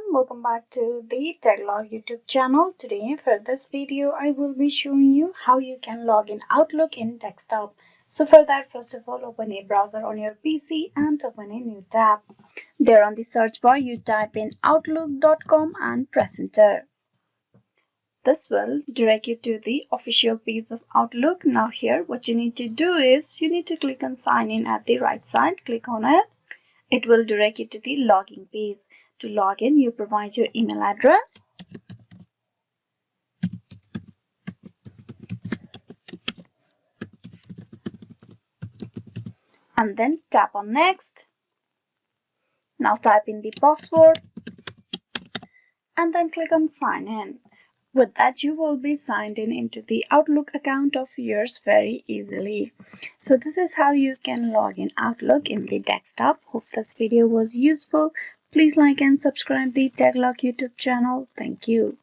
welcome back to the TechLog YouTube channel. Today for this video I will be showing you how you can log in Outlook in desktop. So for that, first of all, open a browser on your PC and open a new tab. There on the search bar you type in outlook.com and press enter. This will direct you to the official page of Outlook. Now here what you need to do is you need to click on sign in at the right side. Click on it. It will direct you to the login page. To log in, you provide your email address. And then tap on next. Now type in the password and then click on sign in. With that, you will be signed in into the Outlook account of yours very easily. So this is how you can log in Outlook in the desktop. Hope this video was useful. Please like and subscribe the TechLog YouTube channel. Thank you.